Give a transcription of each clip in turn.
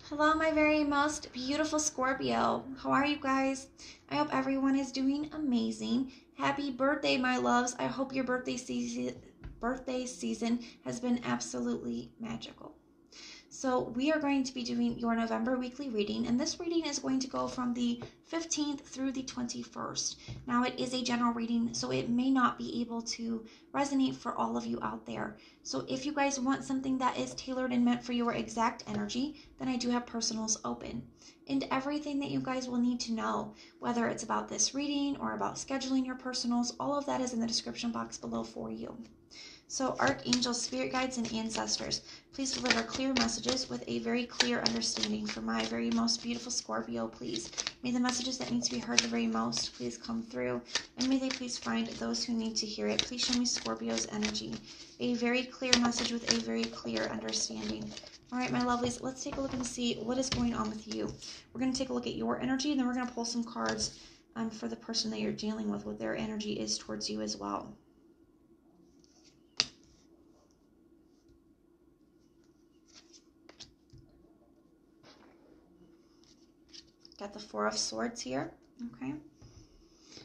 Hello, my very most beautiful Scorpio. How are you guys? I hope everyone is doing amazing. Happy birthday, my loves. I hope your birthday season has been absolutely magical. So we are going to be doing your November weekly reading, and this reading is going to go from the 15th through the 21st. Now, it is a general reading, so it may not be able to resonate for all of you out there. So if you guys want something that is tailored and meant for your exact energy, then I do have personals open. And everything that you guys will need to know, whether it's about this reading or about scheduling your personals, all of that is in the description box below for you. So archangels, spirit guides, and ancestors, please deliver clear messages with a very clear understanding for my very most beautiful Scorpio, please. May the messages that need to be heard the very most please come through, and may they please find those who need to hear it. Please show me Scorpio's energy. A very clear message with a very clear understanding. All right, my lovelies, let's take a look and see what is going on with you. We're going to take a look at your energy, and then we're going to pull some cards for the person that you're dealing with, what their energy is towards you as well. Got the Four of Swords here, okay?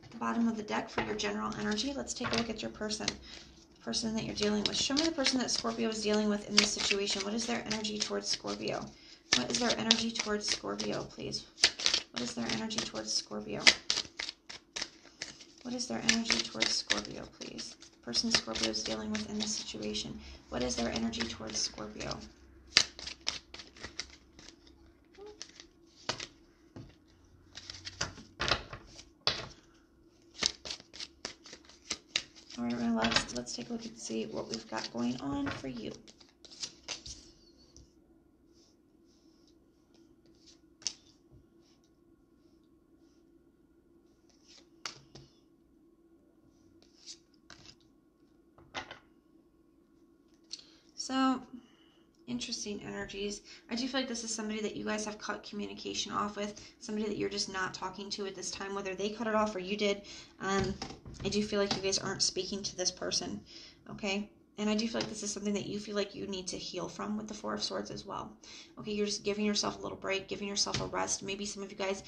At the bottom of the deck for your general energy, let's take a look at your person. The person that you're dealing with. Show me the person that Scorpio is dealing with in this situation. What is their energy towards Scorpio? What is their energy towards Scorpio, please? What is their energy towards Scorpio? What is their energy towards Scorpio, please? The person Scorpio is dealing with in this situation. What is their energy towards Scorpio? All right, my loves, let's take a look and see what we've got going on for you. So, interesting energies. I do feel like this is somebody that you guys have cut communication off with, somebody that you're just not talking to at this time, whether they cut it off or you did. I do feel like you guys aren't speaking to this person, okay? And I do feel like this is something that you feel like you need to heal from with the Four of Swords as well. Okay, you're just giving yourself a little break, giving yourself a rest. Maybe some of you guys,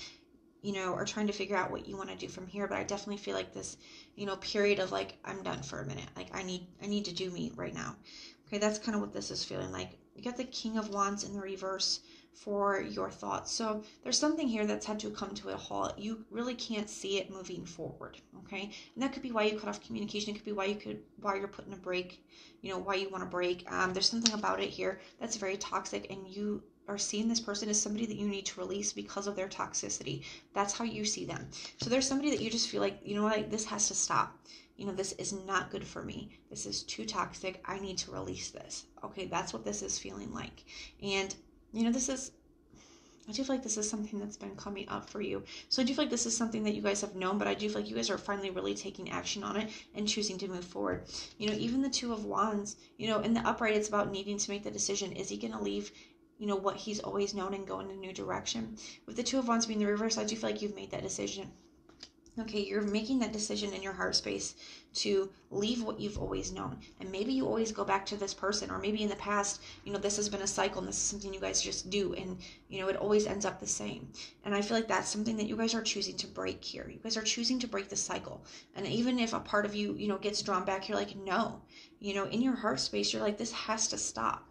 you know, are trying to figure out what you want to do from here, but I definitely feel like this, you know, period of like, I'm done for a minute. Like, I need to do me right now. Okay, that's kind of what this is feeling like. You got the King of Wands in the reverse for your thoughts. So there's something here that's had to come to a halt. You really can't see it moving forward, okay? And that could be why you cut off communication. It could be why you're putting a break, you know, why you want to break. There's something about it here that's very toxic, and you are seeing this person as somebody that you need to release because of their toxicity. That's how you see them. So there's somebody that you just feel like, you know what, like, this has to stop. You know, this is not good for me. This is too toxic. I need to release this. Okay, that's what this is feeling like. And, you know, I do feel like this is something that's been coming up for you. So I do feel like this is something that you guys have known, but I do feel like you guys are finally really taking action on it and choosing to move forward. You know, even the Two of Wands, you know, in the upright, it's about needing to make the decision. Is he going to leave, you know, what he's always known and go in a new direction? With the Two of Wands being the reverse, I do feel like you've made that decision. Okay, you're making that decision in your heart space to leave what you've always known. And maybe you always go back to this person, or maybe in the past, you know, this has been a cycle and this is something you guys just do, and, you know, it always ends up the same. And I feel like that's something that you guys are choosing to break here. You guys are choosing to break the cycle. And even if a part of you, you know, gets drawn back, you're like, no, you know, in your heart space, you're like, this has to stop.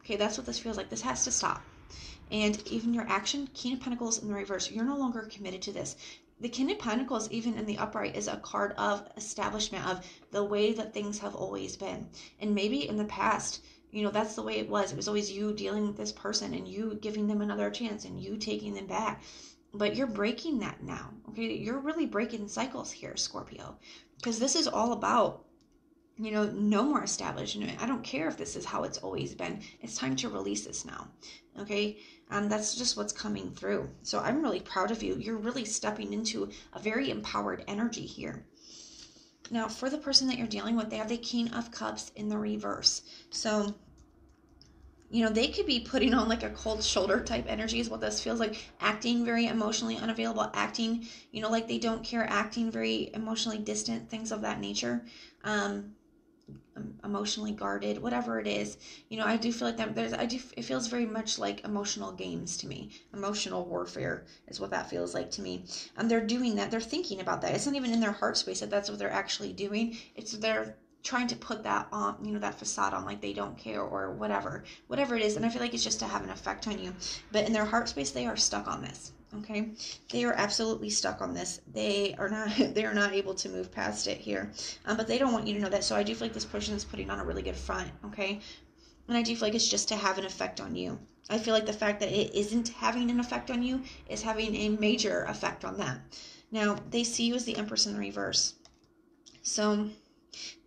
Okay, that's what this feels like. This has to stop. And even your action, King of Pentacles in the reverse, you're no longer committed to this. The King of Pentacles, even in the upright, is a card of establishment, of the way that things have always been. And maybe in the past, you know, that's the way it was. It was always you dealing with this person and you giving them another chance and you taking them back. But you're breaking that now, okay? You're really breaking cycles here, Scorpio. Because this is all about, you know, no more establishment. I don't care if this is how it's always been. It's time to release this now, okay? That's just what's coming through. So I'm really proud of you. You're really stepping into a very empowered energy here. Now, for the person that you're dealing with, they have the King of Cups in the reverse. So, you know, they could be putting on like a cold shoulder type energy is what this feels like. Acting very emotionally unavailable, acting, you know, like they don't care, acting very emotionally distant, things of that nature. emotionally guarded, whatever it is. You know, I do feel like it feels very much like emotional games to me. Emotional warfare is what that feels like to me. And they're doing that. They're thinking about that. It's not even in their heart space that that's what they're actually doing. It's they're trying to put that on, you know, that facade on, like they don't care or whatever it is. And I feel like it's just to have an effect on you. But in their heart space, they are stuck on this. Okay, they are absolutely stuck on this. They are not able to move past it here. But they don't want you to know that. So I do feel like this person is putting on a really good front. Okay, and I do feel like it's just to have an effect on you. I feel like the fact that it isn't having an effect on you is having a major effect on them. Now, they see you as the Empress in the reverse. So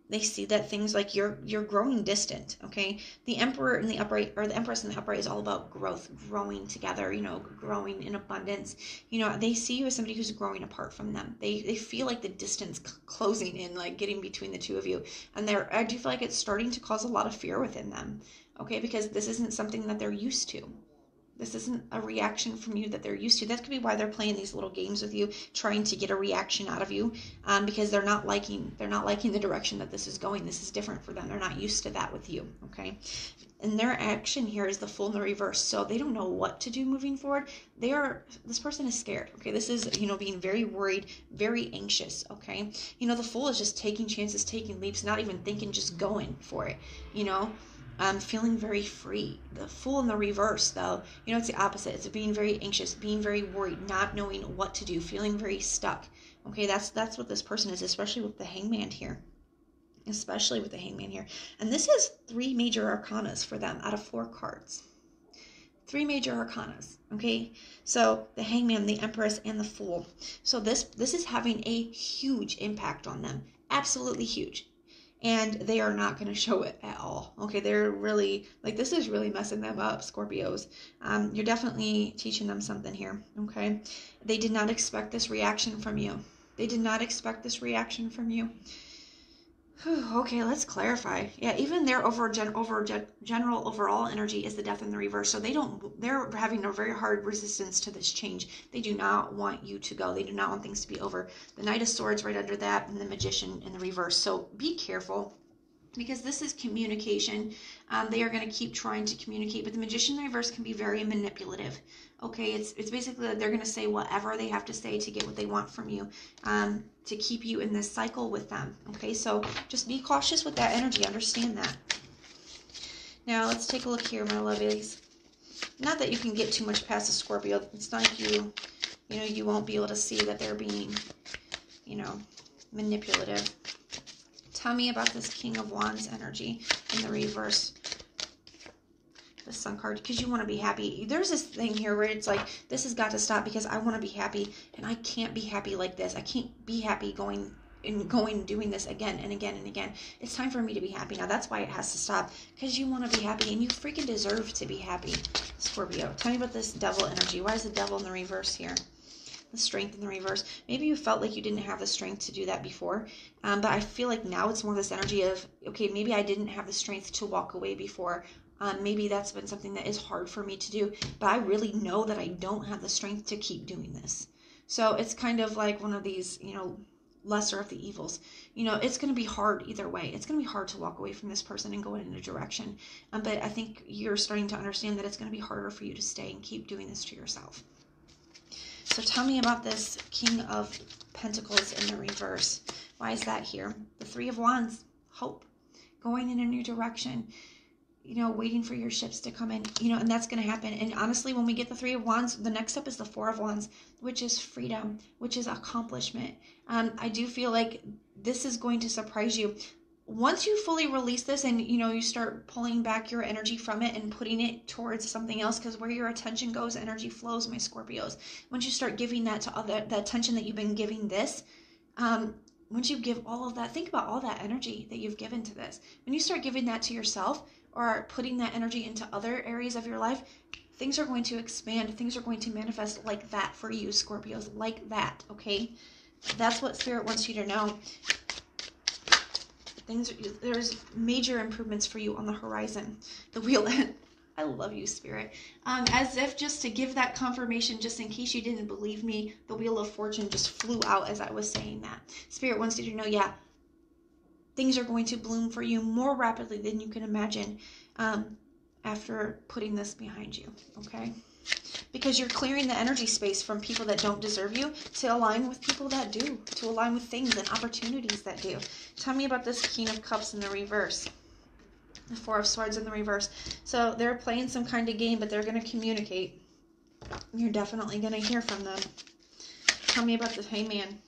they see that things like you're growing distant. Okay, the Emperor in the upright, or the Empress in the upright, is all about growth, growing together, you know, growing in abundance. You know, they see you as somebody who's growing apart from them. They feel like the distance closing in, like getting between the two of you, and I do feel like it's starting to cause a lot of fear within them. Okay, because this isn't something that they're used to. This isn't a reaction from you that they're used to. That could be why they're playing these little games with you, trying to get a reaction out of you, because they're not liking the direction that this is going. This is different for them. They're not used to that with you. Okay, and their action here is the Fool in the reverse. So they don't know what to do moving forward. This person is scared. Okay, this is, you know, being very worried, very anxious. Okay, you know, the Fool is just taking chances, taking leaps, not even thinking, just going for it. You know. Feeling very free. The Fool in the reverse, though, you know, it's the opposite. It's being very anxious, being very worried, not knowing what to do, feeling very stuck. Okay, that's what this person is, especially with the Hangman here. Especially with the Hangman here. And this is 3 major arcanas for them out of 4 cards. 3 major arcanas. Okay, so the Hangman, the Empress, and the Fool. So this is having a huge impact on them. Absolutely huge. And they are not going to show it at all. Okay, they're really, like, this is really messing them up, Scorpios. You're definitely teaching them something here, okay? They did not expect this reaction from you. They did not expect this reaction from you. Whew, okay, let's clarify. Yeah, even their general overall energy is the Death in the reverse. So they're having a very hard resistance to this change. They do not want you to go. They do not want things to be over. The Knight of Swords right under that, and the Magician in the reverse. So be careful, because this is communication. They are going to keep trying to communicate, but the Magician in the reverse can be very manipulative. Okay, it's basically that they're going to say whatever they have to say to get what they want from you, to keep you in this cycle with them. Okay, so just be cautious with that energy. Understand that. Now, let's take a look here, my lovies. Not that you can get too much past a Scorpio. It's not like you won't be able to see that they're being, manipulative. Tell me about this King of Wands energy in the reverse. The Sun card, because you want to be happy. There's this thing here where it's like, this has got to stop because I want to be happy, and I can't be happy like this. I can't be happy doing this again and again and again. It's time for me to be happy. Now that's why it has to stop, because you want to be happy, and you freaking deserve to be happy, Scorpio. Tell me about this Devil energy. Why is the Devil in the reverse here? The Strength in the reverse. Maybe you felt like you didn't have the strength to do that before, but I feel like now it's more this energy of, okay, maybe I didn't have the strength to walk away before. Maybe that's been something that is hard for me to do, but I really know that I don't have the strength to keep doing this. So it's kind of like one of these, lesser of the evils. It's going to be hard either way. It's going to be hard to walk away from this person and go in a direction. But I think you're starting to understand that it's going to be harder for you to stay and keep doing this to yourself. So tell me about this King of Pentacles in the reverse. Why is that here? The Three of Wands. Hope. Going in a new direction. Waiting for your ships to come in, and that's going to happen. And honestly, when we get the Three of Wands, the next step is the Four of Wands, which is freedom, which is accomplishment. I do feel like this is going to surprise you. Once you fully release this and, you start pulling back your energy from it and putting it towards something else, because where your attention goes, energy flows, my Scorpios. Once you start giving that to the attention that you've been giving this, once you give all of that, think about all that energy that you've given to this. When you start giving that to yourself, or putting that energy into other areas of your life, things are going to expand. Things are going to manifest like that for you, Scorpios, like that, okay? That's what Spirit wants you to know. There's major improvements for you on the horizon. The wheel, I love you, Spirit. As if just to give that confirmation, just in case you didn't believe me, the Wheel of Fortune just flew out as I was saying that. Spirit wants you to know, yeah, things are going to bloom for you more rapidly than you can imagine after putting this behind you, okay? Because you're clearing the energy space from people that don't deserve you to align with people that do, to align with things and opportunities that do. Tell me about this King of Cups in the reverse. The Four of Swords in the reverse. So they're playing some kind of game, but they're going to communicate. You're definitely going to hear from them. Tell me about the Hangman.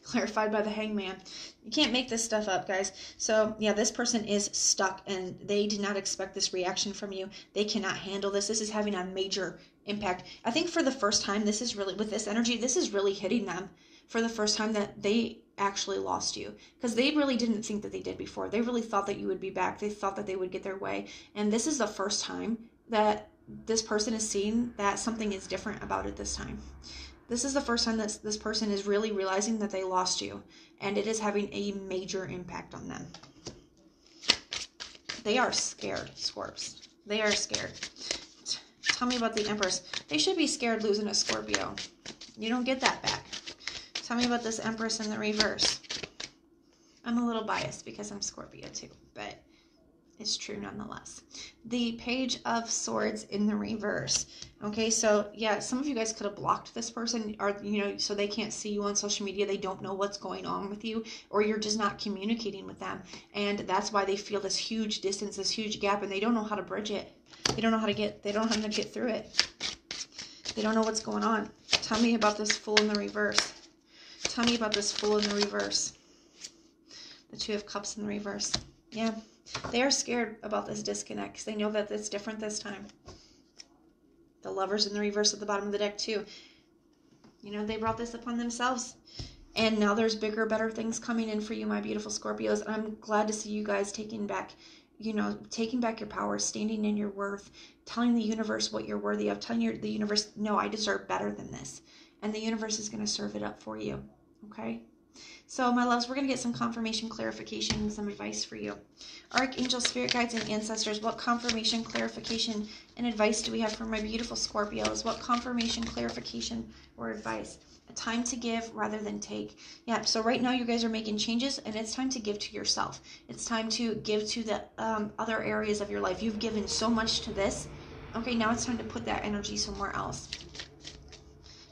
Clarified by the Hangman. You can't make this stuff up, guys. So, yeah, this person is stuck, and they did not expect this reaction from you. They cannot handle this. This is having a major impact. I think for the first time, this is really, with this energy, this is really hitting them for the first time that they actually lost you, because they really didn't think that they did before. They really thought that you would be back. They thought that they would get their way, and this is the first time that this person is seeing that something is different about it this time. This is the first time that this person is really realizing that they lost you, and it is having a major impact on them. They are scared, Scorps. They are scared. Tell me about the Empress. They should be scared losing a Scorpio. You don't get that back. Tell me about this Empress in the reverse. I'm a little biased because I'm Scorpio too, but it's true nonetheless. The Page of Swords in the reverse. Okay, so yeah, some of you guys could have blocked this person, or so they can't see you on social media. They don't know what's going on with you, or you're just not communicating with them, and that's why they feel this huge distance, this huge gap, and they don't know how to bridge it. They don't know how to get through it. They don't know what's going on. Tell me about this Fool in the reverse. Tell me about this Fool in the reverse. The Two of Cups in the reverse. Yeah. They are scared about this disconnect because they know that it's different this time. The Lovers in the reverse at the bottom of the deck too. They brought this upon themselves. And now there's bigger, better things coming in for you, my beautiful Scorpios. And I'm glad to see you guys taking back your power, standing in your worth, telling the universe what you're worthy of, telling the universe, no, I deserve better than this. And the universe is going to serve it up for you. Okay? So, my loves, we're going to get some confirmation, clarification, and some advice for you. Archangel, spirit guides, and ancestors, what confirmation, clarification, and advice do we have for my beautiful Scorpios? What confirmation, clarification, or advice? A time to give rather than take. Yeah, so right now you guys are making changes, and it's time to give to yourself. It's time to give to the other areas of your life. You've given so much to this. Okay, now it's time to put that energy somewhere else.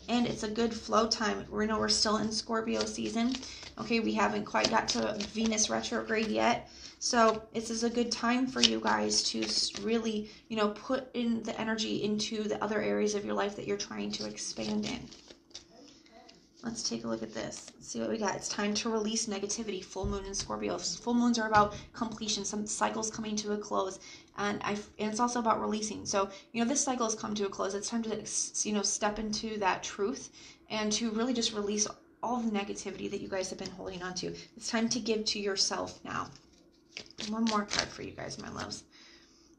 And it's a good flow time. We're still in Scorpio season. Okay, we haven't quite got to Venus retrograde yet. So this is a good time for you guys to really, put in the energy into the other areas of your life that you're trying to expand in. Let's take a look at this. Let's see what we got. It's time to release negativity. Full moon in Scorpio. Full moons are about completion, some cycles coming to a close. And it's also about releasing. So, this cycle has come to a close. It's time to, step into that truth and to really just release all the negativity that you guys have been holding on to. It's time to give to yourself now. One more card for you guys, my loves.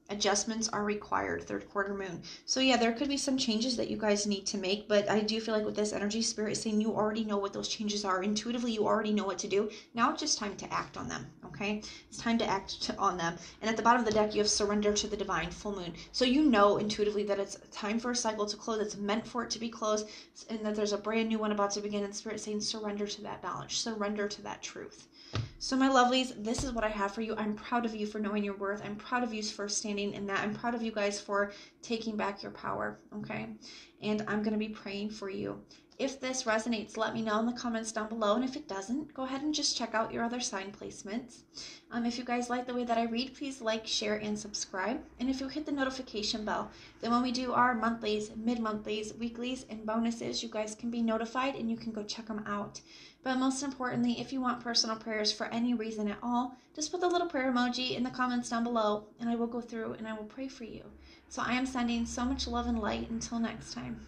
Adjustments are required, third quarter moon. So yeah, there could be some changes that you guys need to make, but I do feel like with this energy, spirit is saying you already know what those changes are. Intuitively, you already know what to do. Now it's just time to act on them, okay? It's time to act on them. And at the bottom of the deck, you have surrender to the divine, full moon. So you know intuitively that it's time for a cycle to close. It's meant for it to be closed, and that there's a brand new one about to begin, and spirit saying surrender to that knowledge, surrender to that truth. So my lovelies, this is what I have for you. I'm proud of you for knowing your worth. I'm proud of you for standing in that. I'm proud of you guys for taking back your power, okay? And I'm going to be praying for you. If this resonates, let me know in the comments down below. And if it doesn't, go ahead and just check out your other sign placements. If you guys like the way that I read, please like, share, and subscribe. And if you hit the notification bell, then when we do our monthlies, mid-monthlies, weeklies, and bonuses, you guys can be notified and you can go check them out. But most importantly, if you want personal prayers for any reason at all, just put the little prayer emoji in the comments down below, and I will go through and I will pray for you. So I am sending so much love and light. Until next time.